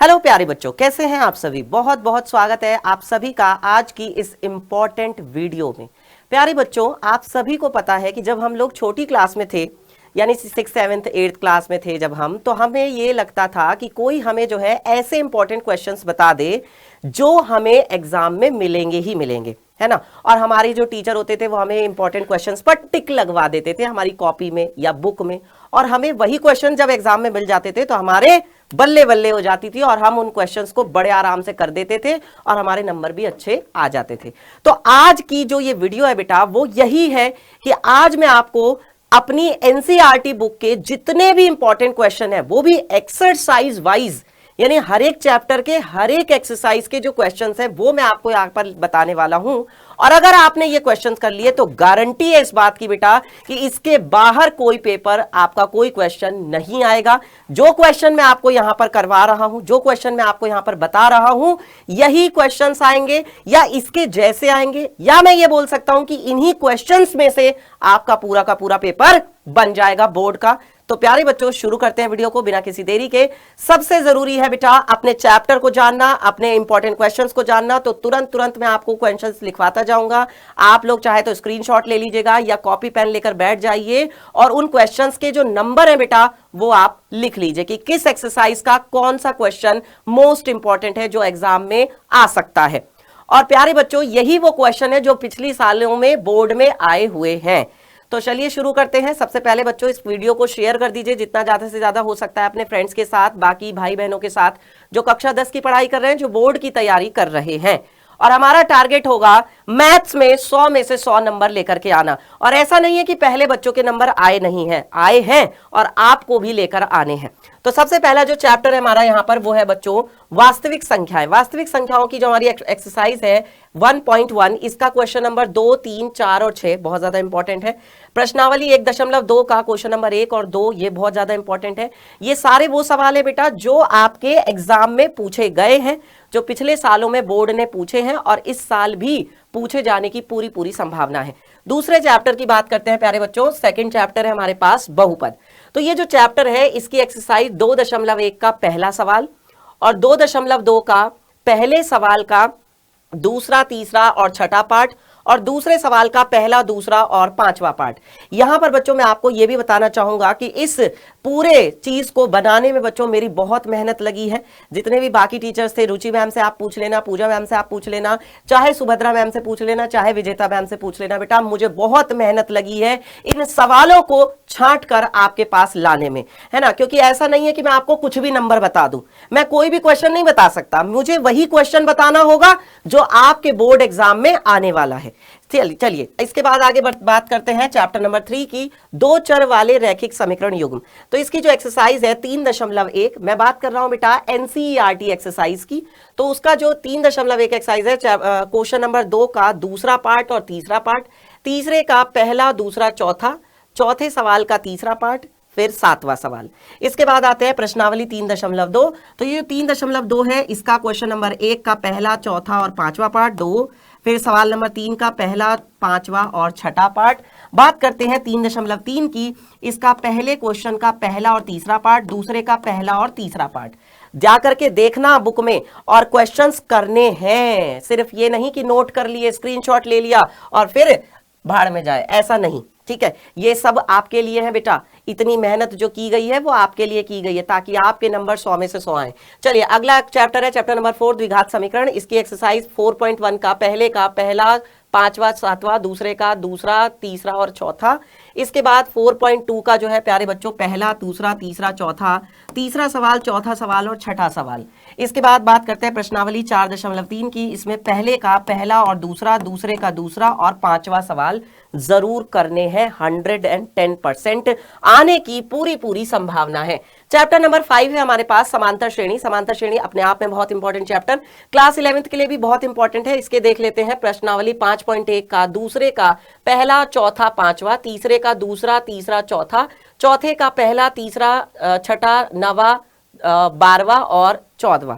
Hello प्यारे बच्चों, कैसे हैं आप सभी। बहुत बहुत स्वागत है आप सभी का आज की इस इम्पॉर्टेंट वीडियो में। प्यारे बच्चों, आप सभी को पता है कि जब हम लोग छोटी क्लास में थे, यानी 6th 7th 8th क्लास में थे जब हम, तो हमें ये लगता था कि कोई हमें जो है ऐसे इंपॉर्टेंट क्वेश्चंस बता दे जो हमें एग्जाम में मिलेंगे ही मिलेंगे, है ना। और हमारे जो टीचर होते थे वो हमें इंपॉर्टेंट क्वेश्चंस पर टिक लगवा देते थे हमारी कॉपी में या बुक में, और हमें वही क्वेश्चन जब एग्जाम में मिल जाते थे तो हमारे बल्ले बल्ले हो जाती थी और हम उन क्वेश्चंस को बड़े आराम से कर देते थे और हमारे नंबर भी अच्छे आ जाते थे। तो आज की जो ये वीडियो है बेटा वो यही है कि आज मैं आपको अपनी एनसीईआरटी बुक के जितने भी इंपॉर्टेंट क्वेश्चन है वो भी एक्सरसाइज वाइज, यानी हर एक चैप्टर के हर एक एक्सरसाइज के जो क्वेश्चंस हैं वो मैं आपको यहां पर बताने वाला हूं। और अगर आपने ये क्वेश्चंस कर लिए तो गारंटी है इस बात की बेटा कि इसके बाहर कोई पेपर आपका कोई क्वेश्चन नहीं आएगा। जो क्वेश्चन मैं आपको यहां पर करवा रहा हूं, जो क्वेश्चन मैं आपको यहां पर बता रहा हूं, यही क्वेश्चंस आएंगे या इसके जैसे आएंगे, या मैं ये बोल सकता हूं कि इन्हीं क्वेश्चंस में से आपका पूरा का पूरा पेपर बन जाएगा बोर्ड का। तो प्यारे बच्चों, शुरू करते हैं वीडियो को बिना किसी देरी के। सबसे जरूरी है बेटा अपने चैप्टर को जानना, अपने इंपॉर्टेंट क्वेश्चंस को जानना। तो तुरंत मैं आपको क्वेश्चंस लिखवाता जाऊंगा। आप लोग चाहे तो स्क्रीनशॉट ले लीजिएगा या कॉपी पेन लेकर बैठ जाइए और उन क्वेश्चंस के जो नंबर है बेटा वो आप लिख लीजिए कि किस एक्सरसाइज का कौन सा क्वेश्चन मोस्ट इंपॉर्टेंट है जो एग्जाम में आ सकता है। और प्यारे बच्चों, यही वो क्वेश्चन है जो पिछली सालों में बोर्ड में आए हुए हैं। तो चलिए शुरू करते हैं। सबसे पहले बच्चों इस वीडियो को शेयर कर दीजिए जितना ज्यादा से ज्यादा हो सकता है अपने फ्रेंड्स के साथ, बाकी भाई बहनों के साथ जो कक्षा 10 की पढ़ाई कर रहे हैं, जो बोर्ड की तैयारी कर रहे हैं। और हमारा टारगेट होगा मैथ्स में 100 में से 100 नंबर लेकर के आना। और ऐसा नहीं है कि पहले बच्चों के नंबर आए नहीं हैं, आए हैं और आपको भी लेकर आने हैं। तो सबसे पहला जो चैप्टर है हमारा यहाँ पर वो है बच्चों वास्तविक संख्याएं। वास्तविक संख्याओं की जो हमारी एक्सरसाइज है 1.1, इसका क्वेश्चन नंबर 2, 3, 4 और 6 बहुत ज्यादा इंपॉर्टेंट है। प्रश्नावली 1.2 का क्वेश्चन नंबर 1 और 2 ये बहुत ज्यादा इंपॉर्टेंट है। ये सारे वो सवाल है बेटा जो आपके एग्जाम में पूछे गए हैं, जो पिछले सालों में बोर्ड ने पूछे हैं और इस साल भी पूछे जाने की पूरी संभावना है। दूसरे चैप्टर की बात करते हैं प्यारे बच्चों। सेकंड चैप्टर है हमारे पास बहुपद। तो ये जो चैप्टर है इसकी एक्सरसाइज 2.1 का पहला सवाल और 2.2 का पहले सवाल का दूसरा, तीसरा और छठा पार्ट, और दूसरे सवाल का पहला, दूसरा और पांचवा पार्ट। यहां पर बच्चों मैं आपको यह भी बताना चाहूंगा कि इस पूरे चीज को बनाने में बच्चों मेरी बहुत मेहनत लगी है। जितने भी बाकी टीचर्स थे, रुचि मैम से आप पूछ लेना, पूजा मैम से आप पूछ लेना, चाहे सुभद्रा मैम से पूछ लेना, चाहे विजेता मैम से पूछ लेना, बेटा मुझे बहुत मेहनत लगी है इन सवालों को छांट कर आपके पास लाने में, है ना। क्योंकि ऐसा नहीं है कि मैं आपको कुछ भी नंबर बता दूं, मैं कोई भी क्वेश्चन नहीं बता सकता, मुझे वही क्वेश्चन बताना होगा जो आपके बोर्ड एग्जाम में आने वाला है। चलिए इसके बाद आगे बात करते हैं चैप्टर नंबर 3 की, दो चर वाले रैखिक समीकरण युग्म। तो इसकी जो एक्सरसाइज है 3.1, मैं बात कर रहा हूं बेटा एनसीईआरटी एक्सरसाइज की। तो उसका जो 3.1 एक्सरसाइज है क्वेश्चन नंबर 2 का दूसरा पार्ट और तीसरा पार्ट, तीसरे का पहला, दूसरा, चौथा, चौथे सवाल का तीसरा पार्ट, फिर सातवां सवाल। इसके बाद आते हैं प्रश्नावली 3.2। तो ये 3.2 है, इसका क्वेश्चन नंबर 1 का पहला, चौथा और पांचवा पार्ट 2, फिर सवाल नंबर 3 का पहला, पांचवा और छठा पार्ट। बात करते हैं 3.3 की, इसका पहले क्वेश्चन का पहला और तीसरा पार्ट, दूसरे का पहला और तीसरा पार्ट। जाकर के देखना बुक में और क्वेश्चंस करने हैं, सिर्फ ये नहीं कि नोट कर लिए, स्क्रीनशॉट ले लिया और फिर भाड़ में जाए, ऐसा नहीं, ठीक है। ये सब आपके लिए है बेटा, इतनी मेहनत जो की गई है वो आपके लिए की गई है ताकि आपके नंबर 100 में से 100 आए। चलिए अगला चैप्टर है चैप्टर नंबर 4 द्विघात समीकरण। इसकी एक्सरसाइज 4.1 का पहले का पहला, पांचवा, सातवां, दूसरे का दूसरा, तीसरा और चौथा। इसके बाद 4.2 का जो है प्यारे बच्चों पहला, दूसरा, तीसरा, चौथा, तीसरा सवाल, चौथा सवाल और छठा सवाल। इसके बाद बात करते हैं प्रश्नावली 4.3 की, इसमें पहले का पहला और दूसरा, दूसरे का दूसरा और पांचवा सवाल जरूर करने हैं। 110% आने की पूरी संभावना है। चैप्टर नंबर 5 है हमारे पास समांतर श्रेणी। समांतर श्रेणी अपने आप में बहुत इंपॉर्टेंट चैप्टर, क्लास 11th के लिए भी बहुत इंपॉर्टेंट है। इसके देख लेते हैं प्रश्नावली 5.1 का दूसरे का पहला, चौथा, पांचवा, तीसरे का दूसरा, तीसरा, चौथा, चौथे का पहला, तीसरा, छठा, नवा, 12वां और 14वां।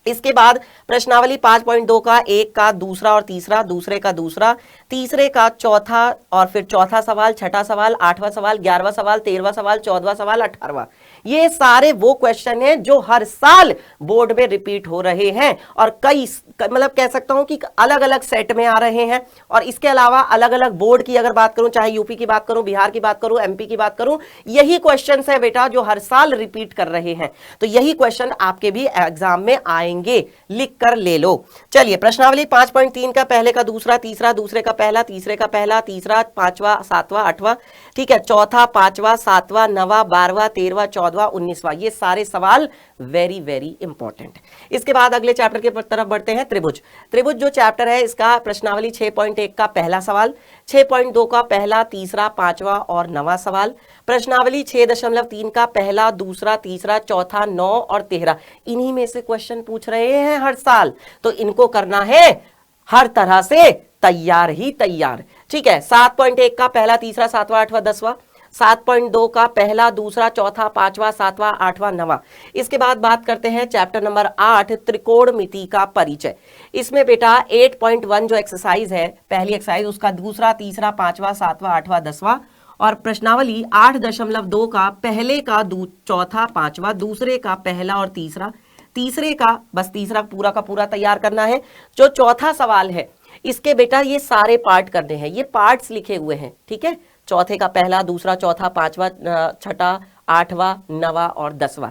इसके बाद प्रश्नावली 5.2 का 1 का दूसरा और तीसरा, दूसरे का दूसरा, तीसरे का चौथा और फिर चौथा सवाल, छठा सवाल, 8वां सवाल, 11वां सवाल, 13वां सवाल, 14वां सवाल, 18वां। ये सारे वो क्वेश्चन हैं जो हर साल बोर्ड में रिपीट हो रहे हैं और कई मतलब कह सकता हूं कि अलग अलग सेट में आ रहे हैं। और इसके अलावा अलग अलग बोर्ड की अगर बात करूं, चाहे यूपी की बात करूं, बिहार की बात करूं, एमपी की बात करूं, यही क्वेश्चन है बेटा जो हर साल रिपीट कर रहे हैं। तो यही क्वेश्चन आपके भी एग्जाम में आएंगे, लिख कर ले लो। चलिए प्रश्नावली 5.3 का पहले का दूसरा, तीसरा, दूसरे का पहला, तीसरे का पहला, तीसरा, पांचवा, सातवां, आठवां, ठीक है, चौथा, पांचवा, सातवां, नवा, 12वां, 13वां, 14वां, 19वां, ये सारे सवाल वेरी वेरी इंपॉर्टेंट। इसके बाद अगले चैप्टर की तरफ बढ़ते हैं। त्रिभुज। त्रिभुज जो चैप्टर है इसका प्रश्नावली 6.1 का पहला सवाल, 6.2 का पहला, तीसरा, पांचवा और 9वां सवाल, प्रश्नावली 6.3 का पहला, दूसरा, तीसरा, चौथा, 9 और 13, इन्हीं में से क्वेश्चन पूछ रहे हैं हर साल, तो इनको करना है हर तरह से तैयार ही तैयार। ठीक है, 7.1 का पहला, तीसरा, सातवां, आठवां, 10वां, 7.2 का पहला, दूसरा, चौथा, पांचवा, सातवां, आठवां, 9वां। इसके बाद बात करते हैं चैप्टर नंबर 8 त्रिकोणमिति का परिचय। इसमें बेटा 8.1 जो एक्सरसाइज है, पहली एक्सरसाइज, उसका दूसरा, तीसरा, पांचवा, सातवां, आठवां, 10वां और प्रश्नावली 8.2 का पहले का चौथा, पांचवा, दूसरे का पहला और तीसरा, तीसरे का बस तीसरा पूरा का पूरा तैयार करना है। जो चौथा सवाल है इसके बेटा ये सारे पार्ट करने हैं, ये पार्ट्स लिखे हुए हैं। ठीक है, चौथे का पहला, दूसरा, चौथा, पांचवा, छठा, आठवां, 9वां और 10वां,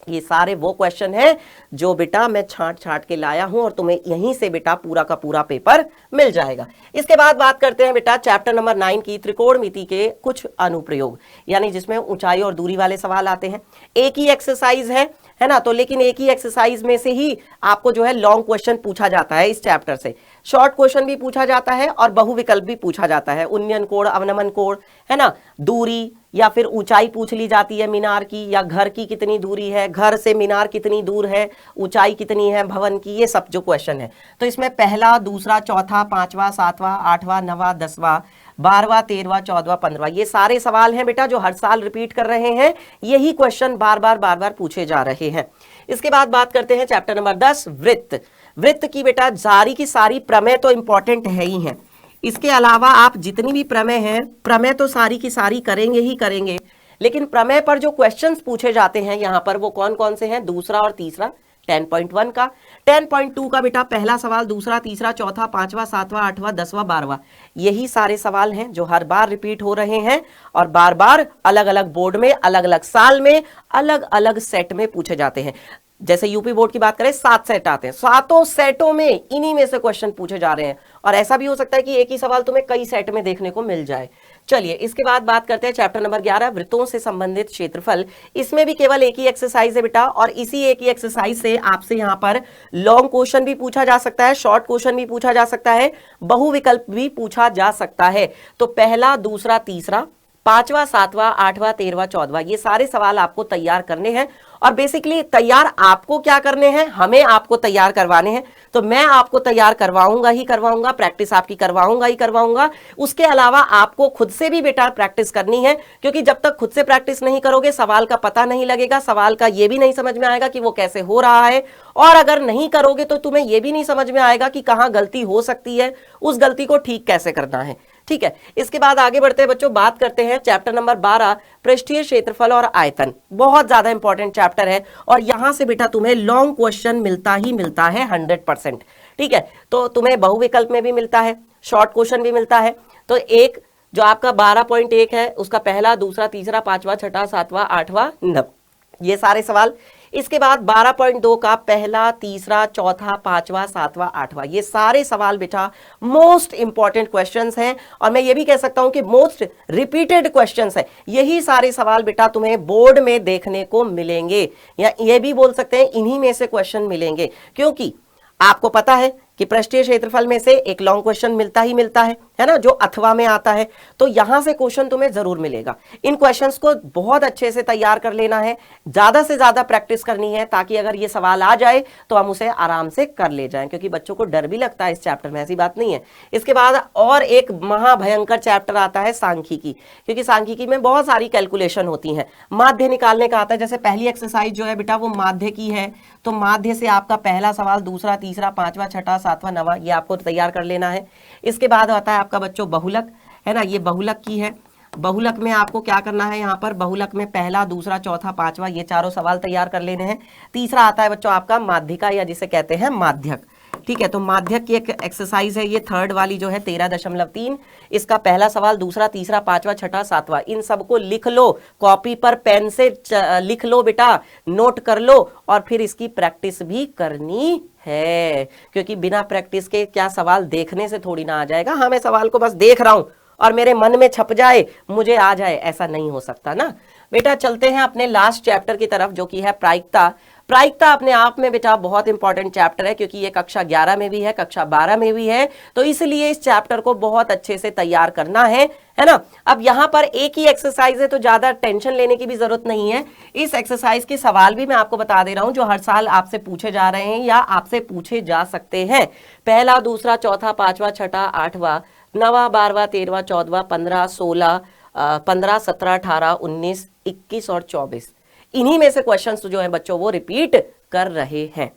ये सारे वो क्वेश्चन हैं जो बेटा मैं छांट छांट के लाया हूं और तुम्हें यहीं से बेटा पूरा का पूरा पेपर मिल जाएगा। इसके बाद बात करते हैं बेटा चैप्टर नंबर 9 की त्रिकोणमिति के कुछ अनुप्रयोग, यानी जिसमें ऊंचाई और दूरी वाले सवाल आते हैं। एक ही एक्सरसाइज है ना, तो लेकिन एक ही एक्सरसाइज में से ही आपको जो है लॉन्ग क्वेश्चन पूछा जाता है इस चैप्टर से, शॉर्ट क्वेश्चन भी पूछा जाता है और बहुविकल्प भी पूछा जाता है। उन्नयन कोण, अवनमन कोण, है ना, दूरी या फिर ऊंचाई पूछ ली जाती है मीनार की, या घर की कितनी दूरी है, घर से मीनार कितनी दूर है, ऊंचाई कितनी है भवन की, ये सब जो क्वेश्चन है। तो इसमें पहला, दूसरा, चौथा, पांचवा, सातवां, आठवां, 9वां, 10वां, 12वां, 13वां, 14वां, 15वां, ये सारे सवाल हैं बेटा जो हर साल रिपीट कर रहे हैं, यही क्वेश्चन बार बार पूछे जा रहे हैं। इसके बाद बात करते हैं चैप्टर नंबर 10 वृत्त। वृत्त की बेटा सारी की सारी प्रमेय तो इंपॉर्टेंट है ही है, इसके अलावा आप जितनी भी प्रमेय हैं, प्रमेय तो सारी की सारी करेंगे ही करेंगे, लेकिन प्रमेय पर जो क्वेश्चंस पूछे जाते हैं यहां पर वो कौन कौन से हैं, दूसरा और तीसरा 10.1 का, 10.2 का बेटा पहला सवाल, दूसरा, तीसरा, चौथा, पांचवा, सातवां, आठवां, 10वां, 12वां, यही सारे सवाल हैं जो हर बार रिपीट हो रहे हैं और बार बार अलग अलग बोर्ड में, अलग अलग साल में, अलग अलग सेट में पूछे जाते हैं। जैसे यूपी बोर्ड की बात करें 7 सेट आते हैं, 7 सेटों में इन्हीं में से क्वेश्चन पूछे जा रहे हैं और ऐसा भी हो सकता है कि एक ही सवाल तुम्हें कई सेट में देखने को मिल जाए। चलिए इसके बाद बात करते हैं चैप्टर नंबर 11 वृत्तों से संबंधित क्षेत्रफल। इसमें भी केवल एक ही एक्सरसाइज है बेटा और इसी एक ही एक्सरसाइज से आपसे यहां पर लॉन्ग क्वेश्चन भी पूछा जा सकता है, शॉर्ट क्वेश्चन भी पूछा जा सकता है, बहुविकल्प भी पूछा जा सकता है। तो पहला, दूसरा, तीसरा, पांचवा, सातवां, आठवां, 13वां, 14वां, ये सारे सवाल आपको तैयार करने हैं और बेसिकली तैयार आपको क्या करने हैं, हमें आपको तैयार करवाने हैं। तो मैं आपको तैयार करवाऊंगा ही करवाऊंगा, प्रैक्टिस आपकी करवाऊंगा ही करवाऊंगा। उसके अलावा आपको खुद से भी बेटा प्रैक्टिस करनी है, क्योंकि जब तक खुद से प्रैक्टिस नहीं करोगे सवाल का पता नहीं लगेगा, सवाल का ये भी नहीं समझ में आएगा कि वो कैसे हो रहा है, और अगर नहीं करोगे तो तुम्हें ये भी नहीं समझ में आएगा कि कहां गलती हो सकती है, उस गलती को ठीक कैसे करना है। ठीक है, इसके बाद आगे बढ़ते हैं बच्चों, बात करते हैं चैप्टर नंबर 12 पृष्ठीय क्षेत्रफल और आयतन। बहुत ज्यादा इंपॉर्टेंट चैप्टर है और यहां से बेटा तुम्हें लॉन्ग क्वेश्चन मिलता ही मिलता है 100%। ठीक है, तो तुम्हें बहुविकल्प में भी मिलता है, शॉर्ट क्वेश्चन भी मिलता है। तो एक जो आपका 12.1 है उसका पहला, दूसरा, तीसरा, पांचवा, छठा, सातवां, आठवां, 9, ये सारे सवाल। इसके बाद 12.2 का पहला, तीसरा, चौथा, पांचवा, सातवां, आठवां, ये सारे सवाल बेटा मोस्ट इंपॉर्टेंट क्वेश्चंस हैं और मैं ये भी कह सकता हूं कि मोस्ट रिपीटेड क्वेश्चंस हैं। यही सारे सवाल बेटा तुम्हें बोर्ड में देखने को मिलेंगे, या ये भी बोल सकते हैं इन्हीं में से क्वेश्चन मिलेंगे, क्योंकि आपको पता है कि पृष्ठीय क्षेत्रफल में से एक लॉन्ग क्वेश्चन मिलता ही मिलता है ना, जो अथवा में आता है। तो यहां से क्वेश्चन तुम्हें जरूर मिलेगा। इन क्वेश्चंस को बहुत अच्छे से तैयार कर लेना है, ज्यादा से ज्यादा प्रैक्टिस करनी है, ताकि अगर ये सवाल आ जाए तो हम उसे आराम से कर ले जाएं, क्योंकि बच्चों को डर भी लगता है इस चैप्टर में, ऐसी बात नहीं है। इसके बाद और एक महाभयंकर चैप्टर आता है सांख्यिकी, क्योंकि सांख्यिकी में बहुत सारी कैलकुलेशन होती है, माध्य निकालने का आता है। जैसे पहली एक्सरसाइज जो है बेटा वो माध्य की है, तो माध्य से आपका पहला सवाल, दूसरा, तीसरा, पांचवा, छठा, सातवां, 9वां, ये आपको तैयार कर लेना है। इसके बाद आता है आपका बच्चों बहुलक, है ना, ये बहुलक की है। बहुलक में आपको क्या करना है, यहाँ पर बहुलक में पहला, दूसरा, चौथा, पांचवा, ये चारों सवाल तैयार कर लेने हैं। तीसरा आता है बच्चों आपका माध्यिका या जिसे कहते हैं माध्यक। ठीक है, तो माध्यक की एक एक्सरसाइज है ये थर्ड वाली जो है 13.3। इसका पहला सवाल, दूसरा, तीसरा, पांचवा, छठा, सातवां, इन सबको लिख लो, कॉपी पर पेन से लिख लो बेटा, नोट कर लो, और फिर इसकी प्रैक्टिस भी करनी है, क्योंकि बिना प्रैक्टिस के क्या सवाल देखने से थोड़ी ना आ जाएगा। हाँ, मैं सवाल को बस देख रहा हूं और मेरे मन में छप जाए, मुझे आ जाए, ऐसा नहीं हो सकता ना बेटा। चलते हैं अपने लास्ट चैप्टर की तरफ जो कि है प्रायिकता। प्रायिकता अपने आप में बेटा बहुत इंपॉर्टेंट चैप्टर है, क्योंकि ये कक्षा 11 में भी है, कक्षा 12 में भी है, तो इसलिए इस चैप्टर को बहुत अच्छे से तैयार करना है ना। अब यहां पर एक ही एक्सरसाइज है तो ज्यादा टेंशन लेने की भी जरूरत नहीं है। इस एक्सरसाइज के सवाल भी मैं आपको बता दे रहा हूं जो हर साल आपसे पूछे जा रहे हैं या आपसे पूछे जा सकते हैं। पहला, दूसरा, चौथा, पांचवा, छठा, आठवां, 9वां, 12वां, 13वां, 14वां, 15, 16, 15, 17, 18, 19, 21 और 24, इन्हीं में से क्वेश्चंस जो है बच्चों वो रिपीट कर रहे हैं।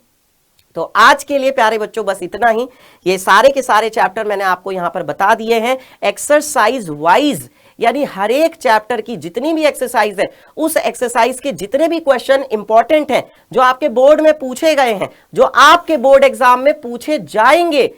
तो आज के लिए प्यारे बच्चों बस इतना ही। ये सारे के सारे चैप्टर मैंने आपको यहां पर बता दिए हैं एक्सरसाइज वाइज, यानी हर एक चैप्टर की जितनी भी एक्सरसाइज है, उस एक्सरसाइज के जितने भी क्वेश्चन इंपॉर्टेंट हैं, जो आपके बोर्ड में पूछे गए हैं, जो आपके बोर्ड एग्जाम में पूछे जाएंगे,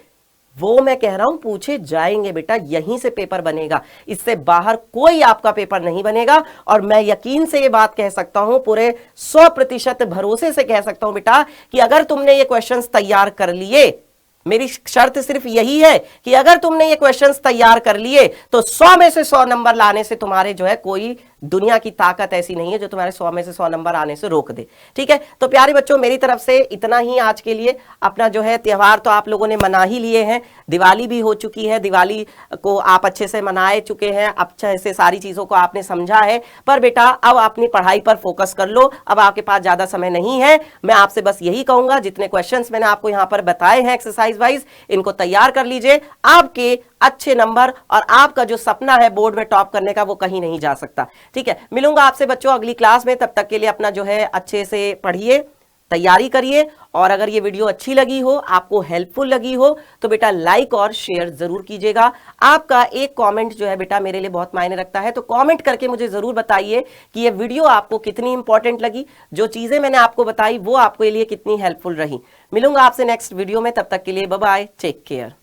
वो मैं कह रहा हूं पूछे जाएंगे बेटा, यहीं से पेपर बनेगा, इससे बाहर कोई आपका पेपर नहीं बनेगा। और मैं यकीन से ये बात कह सकता हूं, पूरे 100% भरोसे से कह सकता हूं बेटा, कि अगर तुमने ये क्वेश्चंस तैयार कर लिए, मेरी शर्त सिर्फ यही है कि अगर तुमने ये क्वेश्चंस तैयार कर लिए तो 100 में से 100 नंबर लाने से तुम्हारे जो है कोई दुनिया की ताकत ऐसी नहीं है जो तुम्हारे 100 में से 100 नंबर आने से रोक दे। ठीक है, तो प्यारे बच्चों मेरी तरफ से इतना ही आज के लिए। अपना जो है त्योहार तो आप लोगों ने मना ही लिए हैं, दिवाली भी हो चुकी है, दिवाली को आप अच्छे से मनाए चुके हैं, अच्छे से सारी चीजों को आपने समझा है, पर बेटा अब अपनी पढ़ाई पर फोकस कर लो, अब आपके पास ज्यादा समय नहीं है। मैं आपसे बस यही कहूंगा, जितने क्वेश्चन मैंने आपको यहां पर बताए हैं एक्सरसाइज वाइज, इनको तैयार कर लीजिए। आपके अच्छे नंबर और आपका जो सपना है बोर्ड में टॉप करने का, वो कहीं नहीं जा सकता। ठीक है, मिलूंगा आपसे बच्चों अगली क्लास में, तब तक के लिए अपना जो है अच्छे से पढ़िए, तैयारी करिए। और अगर ये वीडियो अच्छी लगी हो, आपको हेल्पफुल लगी हो, तो बेटा लाइक और शेयर जरूर कीजिएगा। आपका एक कमेंट जो है बेटा मेरे लिए बहुत मायने रखता है, तो कमेंट करके मुझे जरूर बताइए कि ये वीडियो आपको कितनी इंपॉर्टेंट लगी, जो चीजें मैंने आपको बताई वो आपके लिए कितनी हेल्पफुल रही। मिलूंगा आपसे नेक्स्ट वीडियो में, तब तक के लिए बाय बाय, टेक केयर।